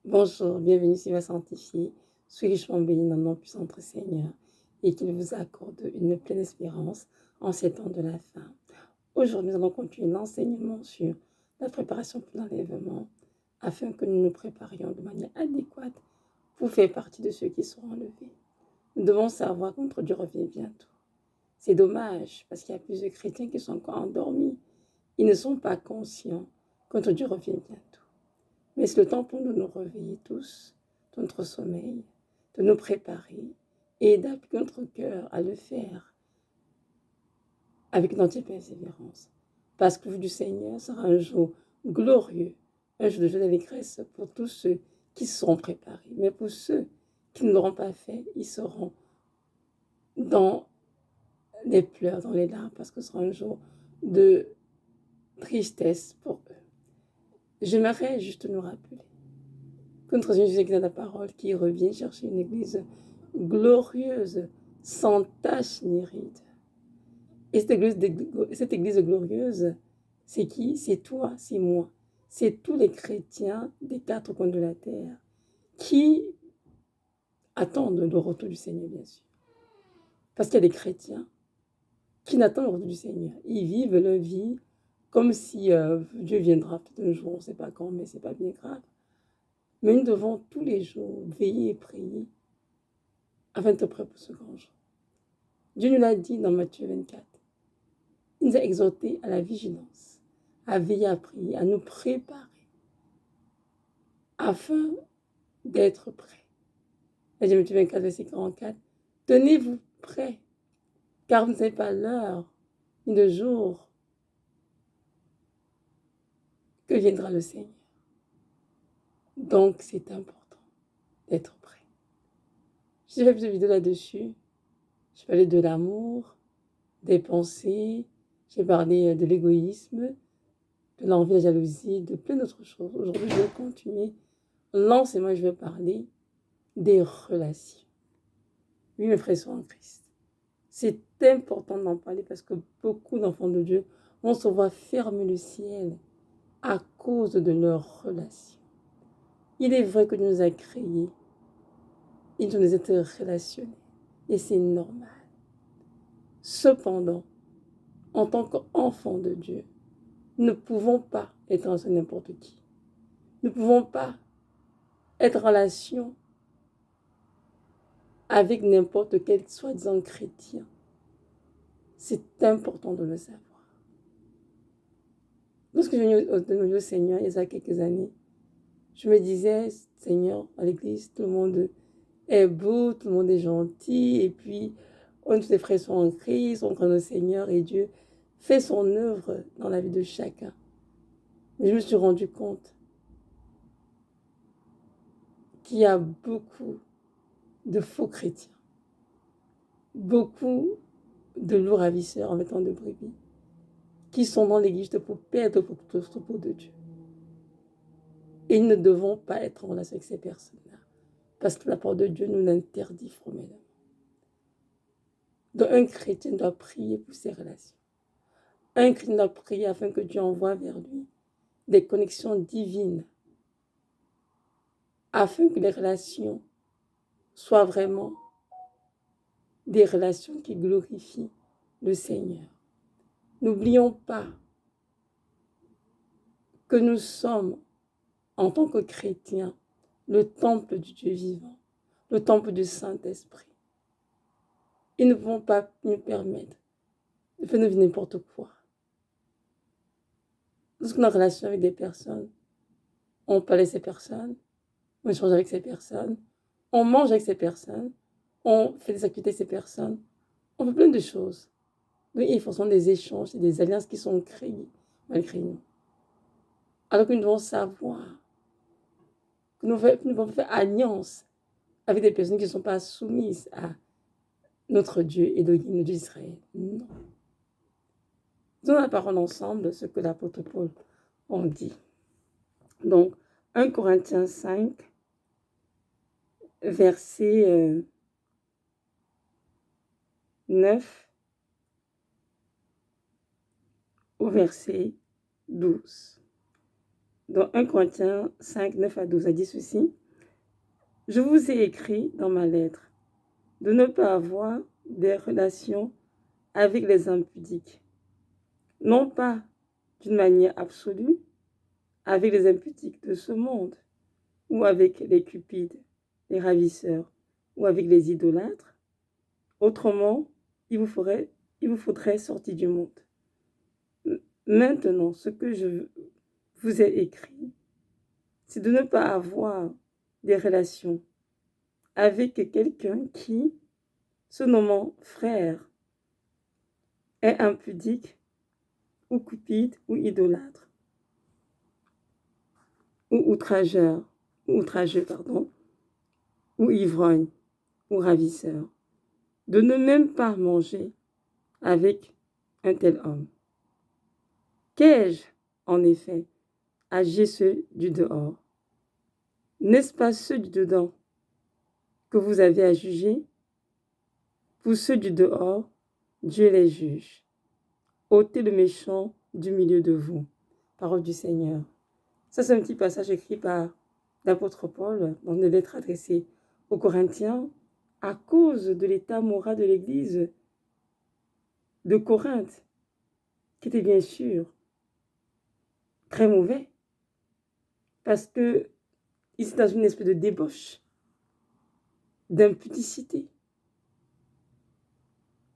Bonjour, bienvenue sur la Sanctifié. Soyez richement bénis dans le nom puissant de notre Seigneur et qu'il vous accorde une pleine espérance en ces temps de la fin. Aujourd'hui, nous allons continuer l'enseignement sur la préparation pour l'enlèvement afin que nous nous préparions de manière adéquate pour faire partie de ceux qui seront enlevés. Nous devons savoir que notre Dieu revient bientôt. C'est dommage parce qu'il y a plusieurs chrétiens qui sont encore endormis. Ils ne sont pas conscients que notre Dieu revient bientôt. Mais c'est le temps pour nous de nous réveiller tous de notre sommeil, de nous préparer et d'appliquer notre cœur à le faire avec une entière persévérance. Parce que le jour du Seigneur sera un jour glorieux, un jour de joie d'allégresse pour tous ceux qui seront préparés. Mais pour ceux qui ne l'auront pas fait, ils seront dans les pleurs, dans les larmes, parce que ce sera un jour de tristesse pour eux. J'aimerais juste nous rappeler que notre Seigneur Jésus, la parole, qui revient chercher une église glorieuse, sans tache ni ride. Et cette église glorieuse, c'est qui? C'est toi, c'est moi. C'est tous les chrétiens des quatre coins de la terre qui attendent le retour du Seigneur, bien sûr. Parce qu'il y a des chrétiens qui n'attendent le retour du Seigneur. Ils vivent leur vie comme si Dieu viendra peut-être un jour, on ne sait pas quand, mais ce n'est pas bien grave. Mais nous devons tous les jours veiller et prier afin d'être prêts pour ce grand jour. Dieu nous l'a dit dans Matthieu 24. Il nous a exhortés à la vigilance, à veiller, à prier, à nous préparer afin d'être prêts. Matthieu 24, verset 44. Tenez-vous prêts, car vous ne savez pas l'heure ni le jour que viendra le Seigneur. Donc, c'est important d'être prêt. J'ai fait plusieurs vidéos là-dessus. J'ai parlé de l'amour, des pensées, j'ai parlé de l'égoïsme, de l'envie, de la jalousie, de plein d'autres choses. Aujourd'hui, je vais continuer l'enseignement et je vais parler des relations. Oui, mes frères sont en Christ. C'est important d'en parler parce que beaucoup d'enfants de Dieu vont se voir fermer le ciel à cause de leurs relations. Il est vrai que Dieu nous a créés et nous nous êtes relationnés et c'est normal. Cependant, en tant qu'enfants de Dieu, nous ne pouvons pas être en n'importe qui. Nous ne pouvons pas être en relation avec n'importe quel soi-disant chrétien. C'est important de le savoir. Lorsque je venais au Seigneur, il y a quelques années, je me disais, Seigneur, à l'église, tout le monde est beau, tout le monde est gentil, et puis tous les frères sont en Christ, on connaît le Seigneur, et Dieu fait son œuvre dans la vie de chacun. Mais je me suis rendu compte qu'il y a beaucoup de faux chrétiens, beaucoup de loups ravisseurs en mettant de brebis, qui sont dans l'église pour perdre le troupeau de Dieu. Et nous ne devons pas être en relation avec ces personnes-là, parce que la parole de Dieu nous l'interdit formellement. Donc un chrétien doit prier pour ses relations. Un chrétien doit prier afin que Dieu envoie vers lui des connexions divines, afin que les relations soient vraiment des relations qui glorifient le Seigneur. N'oublions pas que nous sommes, en tant que chrétiens, le temple du Dieu vivant, le temple du Saint-Esprit. Et nous ne pouvons pas nous permettre de faire n'importe quoi. Lorsqu'on est en relation avec des personnes, on parle avec ces personnes, on échange avec ces personnes, on mange avec ces personnes, on fait des activités avec ces personnes, on fait plein de choses. Oui, il faut des échanges et des alliances qui sont créées malgré nous. Alors que nous devons savoir que nous devons faire alliance avec des personnes qui ne sont pas soumises à notre Dieu et le Dieu d'Israël. Non. Nous allons la parole ensemble, ce que l'apôtre Paul en dit. Donc, 1 Corinthiens 5, verset 9 au verset 12. Dans 1 Corinthiens 5, 9 à 12, a dit ceci. Je vous ai écrit dans ma lettre de ne pas avoir des relations avec les impudiques, non pas d'une manière absolue avec les impudiques de ce monde, ou avec les cupides, les ravisseurs, ou avec les idolâtres. Autrement, il vous faudrait sortir du monde. Maintenant, ce que je vous ai écrit, c'est de ne pas avoir des relations avec quelqu'un qui, se nommant frère, est impudique, ou cupide, ou idolâtre, ou outrageux, ou ivrogne, ou ravisseur, de ne même pas manger avec un tel homme. Qu'ai-je, en effet, à juger ceux du dehors? N'est-ce pas ceux du dedans que vous avez à juger? Pour ceux du dehors, Dieu les juge. Ôtez le méchant du milieu de vous. Parole du Seigneur. Ça, c'est un petit passage écrit par l'apôtre Paul dans une lettre adressée aux Corinthiens à cause de l'état moral de l'Église de Corinthe, qui était bien sûr très mauvais, parce que ils étaient dans une espèce de débauche, d'impudicité,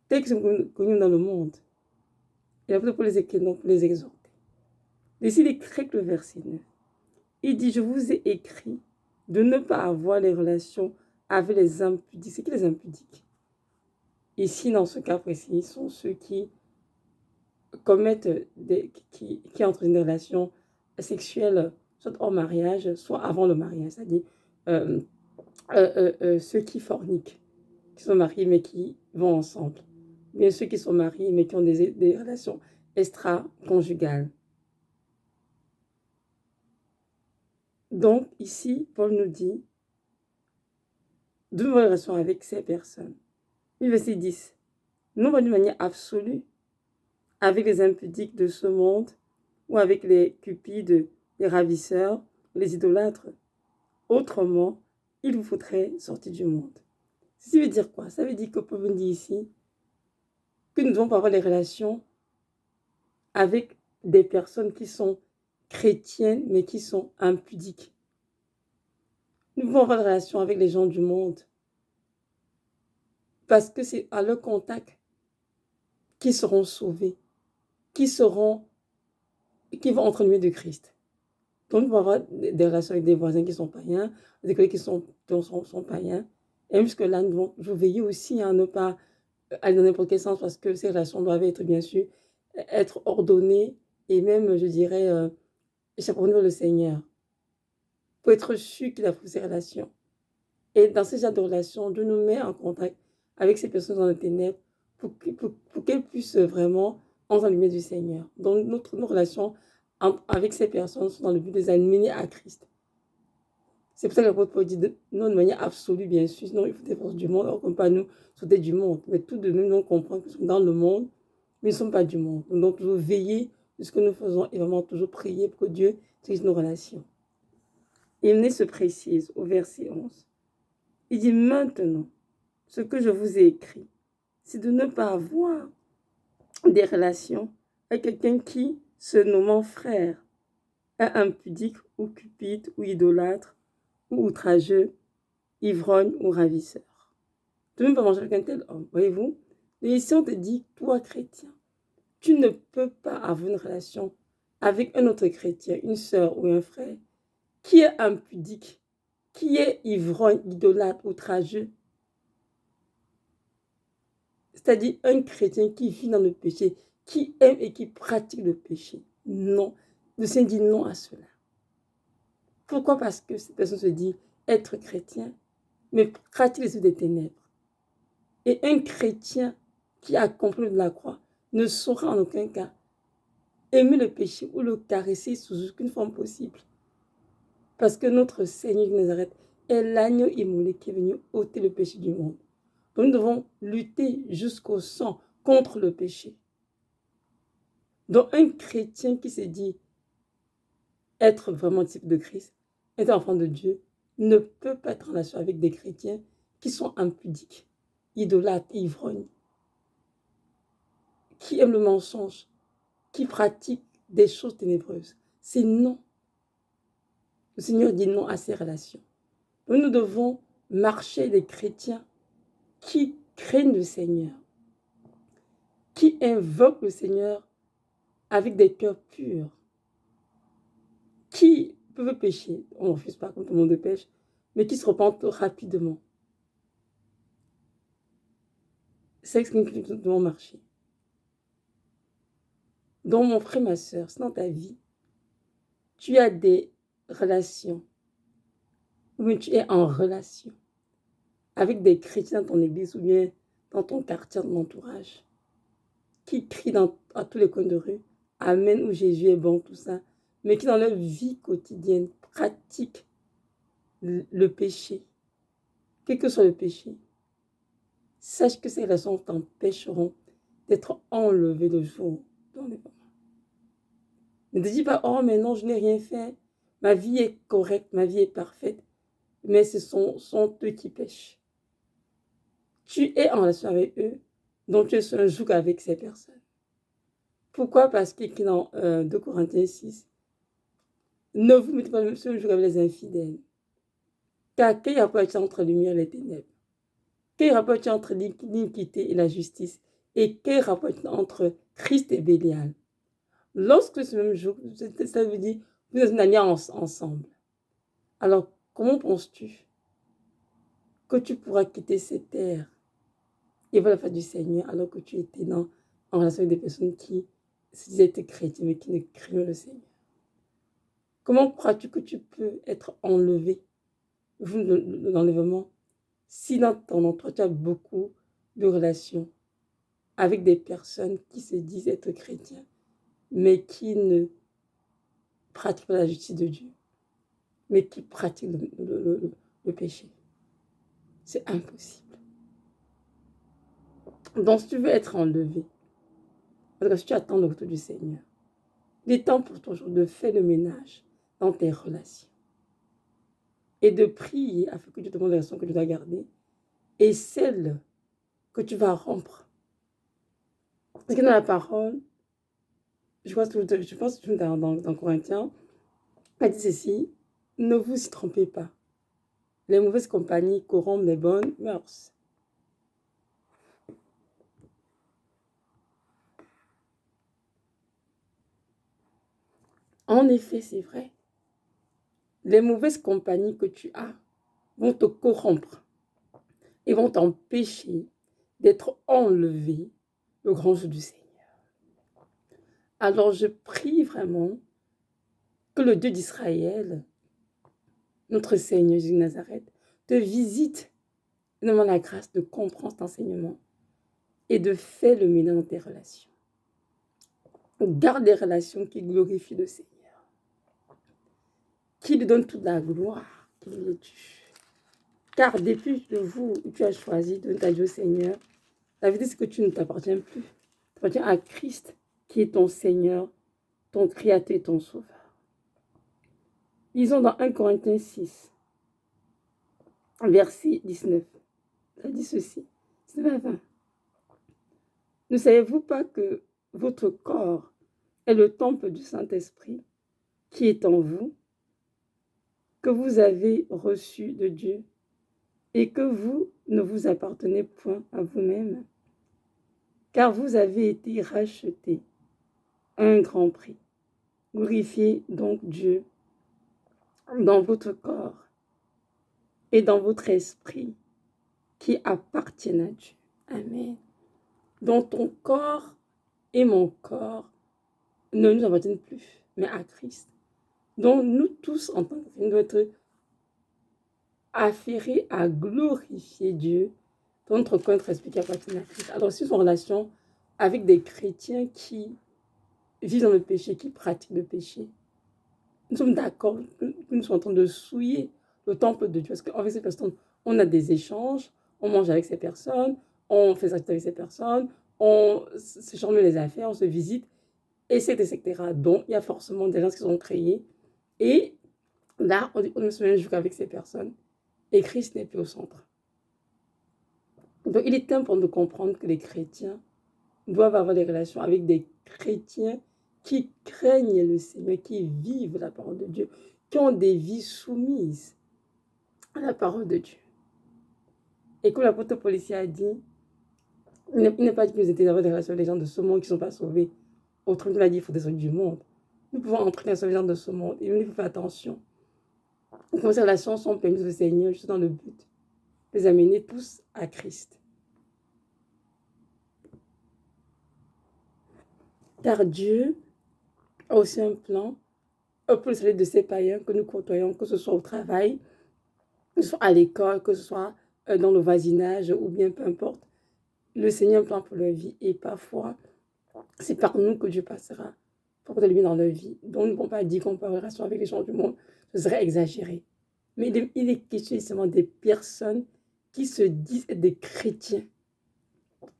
tels qu'ils sont connus dans le monde. Et l'apôtre Paul les écrit donc pour les exhorter. Ici, il est très clair, le verset 9. Il dit, je vous ai écrit de ne pas avoir les relations avec les impudiques. C'est qui les impudiques? Ici, dans ce cas précis, sont ceux qui commettent qui entrent dans des relations sexuelles, soit hors mariage, soit avant le mariage, c'est-à-dire ceux qui forniquent, qui sont mariés mais qui vont ensemble. Mais ceux qui sont mariés mais qui ont des relations extra-conjugales. Donc, ici, Paul nous dit de nouveau relation avec ces personnes. Le verset 10. Non pas d'une manière absolue, avec les impudiques de ce monde, ou avec les cupides, les ravisseurs, les idolâtres. Autrement, il vous faudrait sortir du monde. Ça veut dire quoi? Ça veut dire que Paul nous dit ici que nous devons pas avoir des relations avec des personnes qui sont chrétiennes, mais qui sont impudiques. Nous devons avoir des relations avec les gens du monde, parce que c'est à leur contact qu'ils seront sauvés, qui vont entre les mains de Christ. Donc, nous pouvons avoir des relations avec des voisins qui sont païens, des collègues qui sont païens. Et jusque-là, nous devons veiller aussi à ne pas aller dans n'importe quel sens, parce que ces relations doivent être, bien sûr, être ordonnées et même, je dirais, chapeauter le Seigneur, pour être sûr qu'il a pris ces relations. Et dans ces genre de relations, Dieu nous met en contact avec ces personnes dans les ténèbres pour qu'elles puissent vraiment entrer dans la lumière du Seigneur. Donc, nos relations avec ces personnes sont dans le but de les amener à Christ. C'est pour ça que l'apôtre Paul dit non de manière absolue, bien sûr, sinon il faut des forces du monde, alors qu'on ne peut pas nous sauter du monde. Mais tout de même, nous comprenons que nous sommes dans le monde, mais nous ne sommes pas du monde. Nous devons toujours veiller de ce que nous faisons et vraiment toujours prier pour que Dieu dirige nos relations. Et il se précise au verset 11. Il dit maintenant, ce que je vous ai écrit, c'est de ne pas avoir des relations avec quelqu'un qui, se nommant frère, est impudique ou cupide ou idolâtre ou outrageux, ivrogne ou ravisseur. Tu ne peux pas manger avec un tel homme, voyez-vous? Et ici, on te dit, toi, chrétien, tu ne peux pas avoir une relation avec un autre chrétien, une sœur ou un frère, qui est impudique, qui est ivrogne, idolâtre, outrageux. C'est-à-dire un chrétien qui vit dans le péché, qui aime et qui pratique le péché. Non, le Seigneur dit non à cela. Pourquoi? Parce que cette personne se dit être chrétien, mais pratique les œuvres des ténèbres. Et un chrétien qui a compris de la croix ne saura en aucun cas aimer le péché ou le caresser sous aucune forme possible. Parce que notre Seigneur de Nazareth est l'agneau immolé qui est venu ôter le péché du monde. Donc nous devons lutter jusqu'au sang contre le péché. Donc un chrétien qui se dit être vraiment disciple de Christ, être enfant de Dieu, ne peut pas être en relation avec des chrétiens qui sont impudiques, idolâtres, ivrognes, qui aiment le mensonge, qui pratiquent des choses ténébreuses. C'est non. Le Seigneur dit non à ces relations. Donc nous devons marcher des chrétiens qui craignent le Seigneur, qui invoquent le Seigneur avec des cœurs purs, qui peuvent pécher, on ne refuse pas comme tout le monde pêche, mais qui se repentent rapidement. C'est ce que nous devons marcher. Donc mon frère, ma soeur, c'est dans ta vie, tu as des relations, ou bien tu es en relation avec des chrétiens dans ton église ou bien dans ton quartier, dans ton entourage, qui crient à tous les coins de rue, Amen, où Jésus est bon, tout ça, mais qui dans leur vie quotidienne pratiquent le péché, quel que soit le péché. Sache que ces relations t'empêcheront d'être enlevé le jour d'enlèvement. Ne te dis pas, oh mais non, je n'ai rien fait, ma vie est correcte, ma vie est parfaite, mais ce sont eux qui pêchent. Tu es en relation avec eux, donc tu es sur un joug avec ces personnes. Pourquoi? Parce qu'il écrit dans 2 Corinthiens 6, ne vous mettez pas sur le joug avec les infidèles. Car quel rapport est-il entre la lumière et les ténèbres? Quel rapport est-il entre l'iniquité et la justice? Et quel rapport est-il entre Christ et Bélial? Lorsque ce même jour, ça veut dire vous êtes une alliance ensemble. Alors, comment penses-tu que tu pourras quitter cette terre et voir la face du Seigneur alors que tu étais en relation avec des personnes qui se disaient être chrétiens mais qui ne craignent le Seigneur? Comment crois-tu que tu peux être enlevé, l'enlèvement, si dans ton entourage tu as beaucoup de relations avec des personnes qui se disent être chrétiens mais qui ne pratiquent pas la justice de Dieu, mais qui pratiquent le péché? C'est impossible. Donc, si tu veux être enlevé, parce que si tu attends le retour du Seigneur, il est temps pour toi de faire le ménage dans tes relations et de prier afin que Dieu te montre les relations que tu dois garder et celles que tu vas rompre. Parce que dans la parole, je pense que dans Corinthiens, elle dit ceci, ne vous y trompez pas. Les mauvaises compagnies corrompent les bonnes mœurs. En effet, c'est vrai. Les mauvaises compagnies que tu as vont te corrompre et vont t'empêcher d'être enlevé le grand jour du Seigneur. Alors je prie vraiment que le Dieu d'Israël, notre Seigneur Jésus de Nazareth, te visite et demande la grâce de comprendre cet enseignement et de faire le ménage dans tes relations. Garde des relations qui glorifient le Seigneur, qui lui donne toute la gloire qui lui est due. Car depuis le jour où tu as choisi de donner Dieu au Seigneur, la vérité c'est que tu ne t'appartiens plus. Tu appartiens à Christ qui est ton Seigneur, ton Créateur et ton Sauveur. Lisons dans 1 Corinthiens 6, verset 19. Ça dit ceci, 19 à 20. Ne savez-vous pas que votre corps est le temple du Saint-Esprit qui est en vous, que vous avez reçu de Dieu et que vous ne vous appartenez point à vous-même, car vous avez été rachetés à un grand prix. Glorifiez donc Dieu dans votre corps et dans votre esprit qui appartiennent à Dieu. Amen. Donc ton corps et mon corps ne nous appartiennent plus, mais à Christ. Donc nous tous, en tant que nous devons être affairés à glorifier Dieu dans notre corps, notre esprit qui appartient à Christ. Alors si nous sommes en relation avec des chrétiens qui vivent dans le péché, qui pratiquent le péché, nous sommes d'accord que nous sommes en train de souiller le temple de Dieu. Parce qu'avec ces personnes, on a des échanges, on mange avec ces personnes, on fait ça avec ces personnes, on s'échange les affaires, on se visite, etc. Donc, il y a forcément des gens qui sont créés Et là, on ne se mélange qu'avec ces personnes. Et Christ n'est plus au centre. Donc, il est important de comprendre que les chrétiens doivent avoir des relations avec des chrétiens qui craignent le Seigneur, qui vivent la parole de Dieu, qui ont des vies soumises à la parole de Dieu. Et comme l'apôtre Paul ici a dit, il n'est pas dit que nous étions d'avoir des relations avec les gens de ce monde qui ne sont pas sauvés. Autrement, il a dit qu'il faut des hommes du monde. Nous pouvons entrer dans les gens de ce monde et il faut faire attention. Comme ces relations sont permises au Seigneur, juste dans le but de les amener tous à Christ. Car Dieu a aussi un plan pour le salut de ces païens que nous côtoyons, que ce soit au travail, que ce soit à l'école, que ce soit dans le voisinage ou bien peu importe. Le Seigneur a un plan pour leur vie et parfois, c'est par nous que Dieu passera pour porter le bien dans leur vie. Donc, nous ne pouvons pas dire qu'on peut avoir une relation avec les gens du monde, ce serait exagéré. Mais il est question justement des personnes qui se disent être des chrétiens,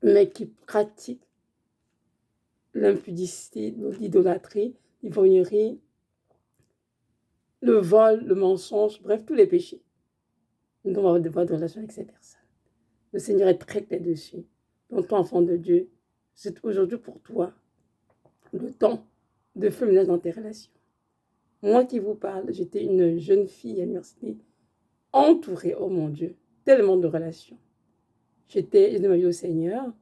mais qui pratiquent l'impudicité, l'idolâtrie, l'ivrognerie, le vol, le mensonge, bref, tous les péchés. Nous devons avoir des voies de relation avec ces personnes. Le Seigneur est très clair dessus. Donc, toi, enfant de Dieu, c'est aujourd'hui pour toi le temps de faire le ménage dans tes relations. Moi qui vous parle, j'étais une jeune fille à l'université, entourée, oh mon Dieu, tellement de relations. J'ai donné ma vie au Seigneur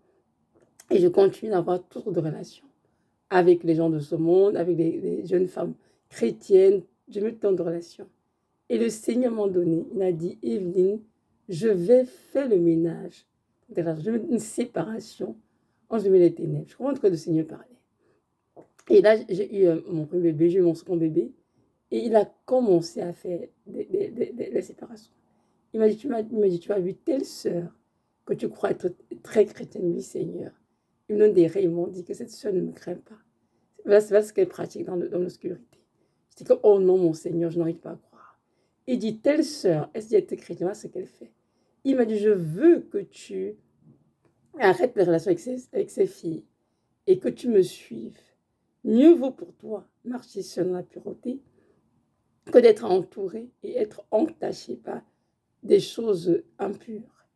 et je continue d'avoir toutes sortes de relations avec les gens de ce monde, avec les jeunes femmes chrétiennes. J'ai eu tant de relations. Et le Seigneur m'a donné, il a dit, Evelyne, je vais faire le ménage. Je vais mettre une séparation entre les ténèbres. Je comprends ce que le Seigneur parlait. Et là, j'ai eu mon premier bébé, j'ai eu mon second bébé. Et il a commencé à faire des séparations. Il m'a dit, tu as vu telle sœur que tu crois être très chrétienne, oui Seigneur. Il me donne des rêves, ils m'ont dit que cette sœur ne me craint pas. Voilà ce qu'elle pratique dans l'obscurité. Je dis que, oh non mon Seigneur, je n'arrive pas à croire. Il dit, telle sœur, est-ce qu'elle était chrétienne? Voilà ce qu'elle fait. Il m'a dit, je veux que tu arrêtes les relations avec ces filles et que tu me suives. Mieux vaut pour toi marcher seul dans la pureté que d'être entouré et être entaché par des choses impures.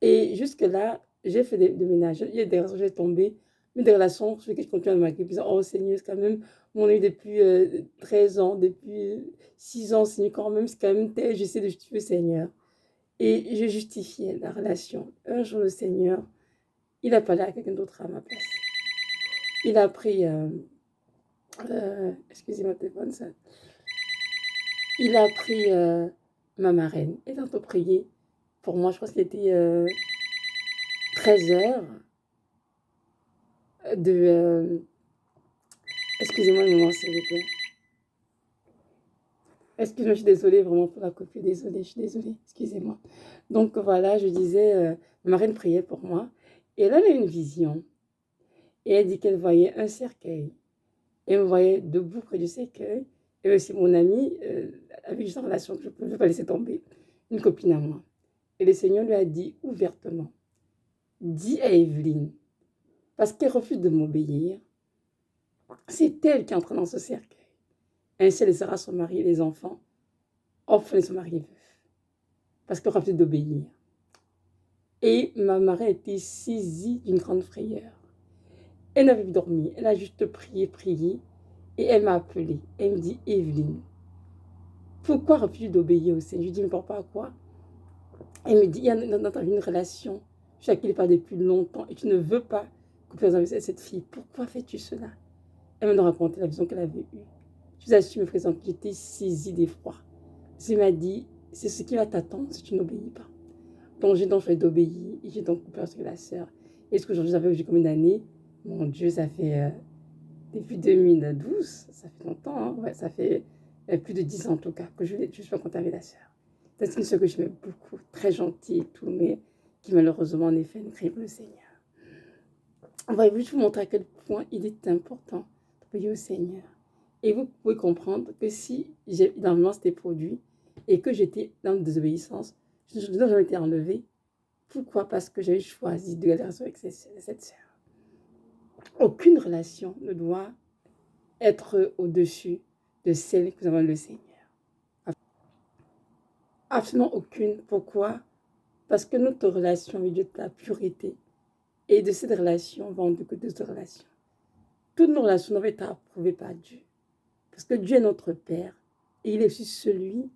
Et jusque-là, j'ai fait des ménages. Il y a des relations, j'ai tombé, mais des relations sur lesquelles je continue à m'inquiéter. Oh Seigneur, c'est quand même mon ami depuis 13 ans, depuis 6 ans, Seigneur, quand même, c'est quand même tel, j'essaie de justifier le Seigneur. Et je justifiais la relation. Un jour, le Seigneur, il a parlé à quelqu'un d'autre à ma place. Il a pris, excusez-moi, téléphone, ça. Il a pris ma marraine et tantôt prié pour moi, je crois qu'il était 13 heures de... excusez-moi un moment, s'il vous plaît. Excusez-moi, je suis désolée vraiment pour la copie, désolée, je suis désolée, excusez-moi. Donc voilà, je disais, ma marraine priait pour moi et elle a eu une vision et elle dit qu'elle voyait un cercueil et elle me voyait debout près du cercueil et aussi mon amie avec une relation que je ne peux pas laisser tomber, une copine à moi. Et le Seigneur lui a dit ouvertement, dis à Evelyne, parce qu'elle refuse de m'obéir, c'est elle qui entre dans ce cercueil. Ainsi, elle laissera son mari et les enfants, orphelins son mari veuf, parce qu'elle refuse d'obéir. Et ma marraine était saisie d'une grande frayeur. Elle n'avait plus dormi, elle a juste prié, et elle m'a appelée. Elle me dit, Evelyne, pourquoi refuses-tu d'obéir au Seigneur? Je lui dis, mais pourquoi quoi? Elle me dit, il y a dans ta vie une relation, je sais qu'il n'est pas depuis longtemps, et tu ne veux pas que tu aies cette fille. Pourquoi fais-tu cela? Elle m'a raconté la vision qu'elle avait eue. Je vous assure, mes frères, que j'étais saisie d'effroi. Elle m'a dit, c'est ce qui va t'attendre si tu n'obéis pas. Donc j'ai donc choisi d'obéir, et j'ai donc coupé avec la sœur. Et ce qu'aujourd'hui, ça fait combien d'années? Mon Dieu, ça fait depuis 2012, ça fait longtemps, hein? Ouais, ça fait plus de 10 ans en tout cas, que je suis pas contente avec la sœur. C'est une sœur que j'aimais beaucoup, très gentille et tout, mais qui malheureusement en effet ne craint pas le Seigneur. Voyez-vous, je vous montre à quel point il est important de prier au Seigneur. Et vous pouvez comprendre que si énormément c'était produit et que j'étais dans la désobéissance, je n'aurais jamais été enlevée. Pourquoi? Parce que j'avais choisi de garder la relation avec cette sœur. Aucune relation ne doit être au-dessus de celle que nous avons le Seigneur. Absolument aucune. Pourquoi? Parce que notre relation avec Dieu est de la pureté. Et de cette relation va en découler d'autres relations. Toutes nos relations doivent être approuvées par Dieu. Parce que Dieu est notre Père. Et il est aussi celui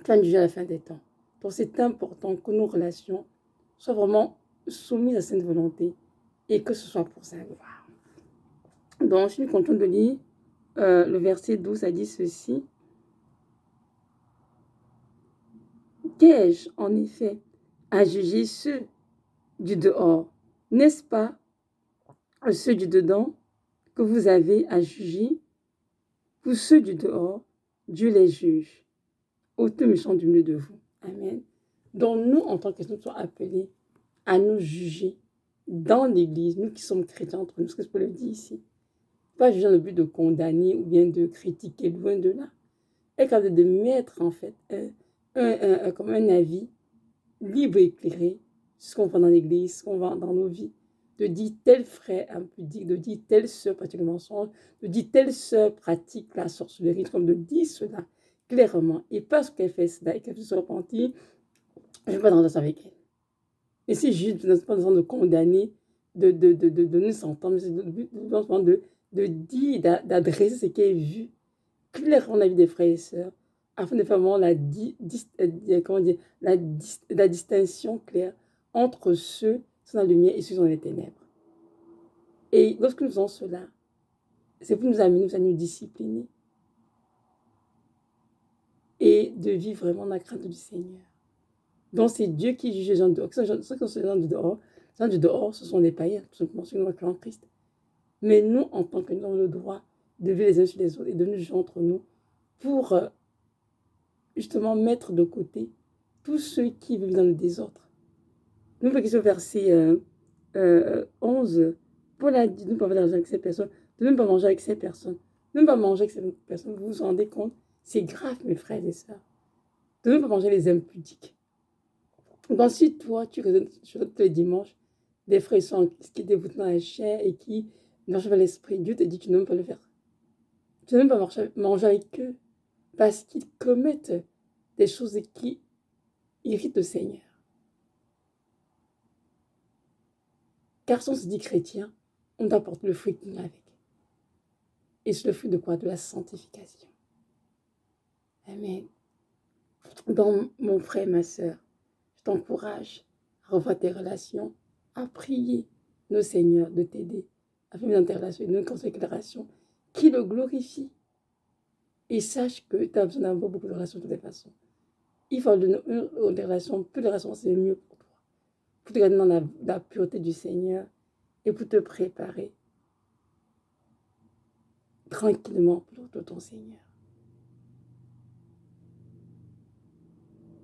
qui va nous juger à la fin des temps. Donc c'est important que nos relations soient vraiment soumises à cette volonté et que ce soit pour sa gloire. Donc si nous continuons de lire, le verset 12 a dit ceci. Qu'ai-je en effet à juger ceux du dehors? N'est-ce pas ceux du dedans que vous avez à juger? Vous ceux du dehors, Dieu les juge. Ôtez méchant du milieu de vous. Amen. Donc nous, en tant que chrétiens, nous sommes appelés à nous juger dans l'Église, nous qui sommes chrétiens entre nous, ce que je peux le dire ici. Pas juger dans le but de condamner ou bien de critiquer, loin de là. Et capable de mettre en fait comme un avis libre et éclairé sur ce qu'on voit dans l'Église, ce qu'on voit dans nos vies. De dire tel frère impudique, de dire telle sœur pratique le mensonge, de dire telle sœur pratique la sorcellerie, comme de dire cela clairement. Et parce qu'elle fait cela et qu'elle se repentit, je ne vais pas dans la avec elle. Et c'est juste, pas besoin de condamner, de nous s'entendre, mais c'est de dire, d'adresser ce qui est vu clairement dans la vie des frères et sœurs, afin de faire vraiment la distinction claire entre ceux qui sont dans la lumière et ceux qui sont dans les ténèbres. Et lorsque nous faisons cela, c'est pour nous amener à nous discipliner et de vivre vraiment la crainte du Seigneur. Donc c'est Dieu qui juge les gens du dehors. Ceux qui sont les gens du dehors, les gens du dehors, ce sont les païens, tout simplement ceux qui n'ont pas en Christ. Mais nous, en tant que nous avons le droit de vivre les uns sur les autres et de nous juger entre nous pour justement mettre de côté tous ceux qui vivent dans le désordre. Nous, au verset 11, Paul a dit de ne pas manger avec ces personnes, de ne pas manger avec ces personnes, de ne pas manger avec ces personnes. Vous vous rendez compte? C'est grave, mes frères et sœurs. De ne pas manger les impudiques. Donc, si toi, tu raisonnes tous les dimanches, des frères qui dévotent dans la chair et qui marchent vers l'esprit, Dieu te dit que tu ne peux pas le faire. Tu ne peux pas manger avec eux parce qu'ils commettent des choses qui irritent le Seigneur. Car si on se dit chrétien, on doit porter le fruit qui vient avec. Et c'est le fruit de quoi? De la sanctification. Amen. Donc, mon frère, ma soeur, je t'encourage à revoir tes relations, à prier nos seigneurs de t'aider à faire dans tes relations, une consécration qui le glorifie. Et sache que tu as besoin d'avoir beaucoup de relations de toutes les façons. Il faut des relations, plus de relations, c'est mieux pour toi. Pour te garder dans la pureté du Seigneur et pour te préparer tranquillement pour ton Seigneur.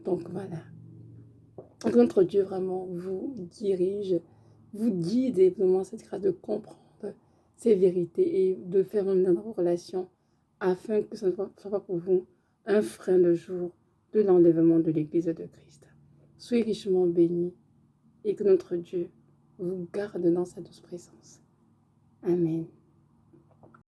Donc voilà. Notre Dieu vraiment vous dirige, vous guide et vraiment cette grâce de comprendre ces vérités et de faire un dans vos relations afin que ce ne soit pas pour vous un frein le jour de l'enlèvement de l'Église de Christ. Soyez richement bénis et que notre Dieu vous garde dans sa douce présence. Amen.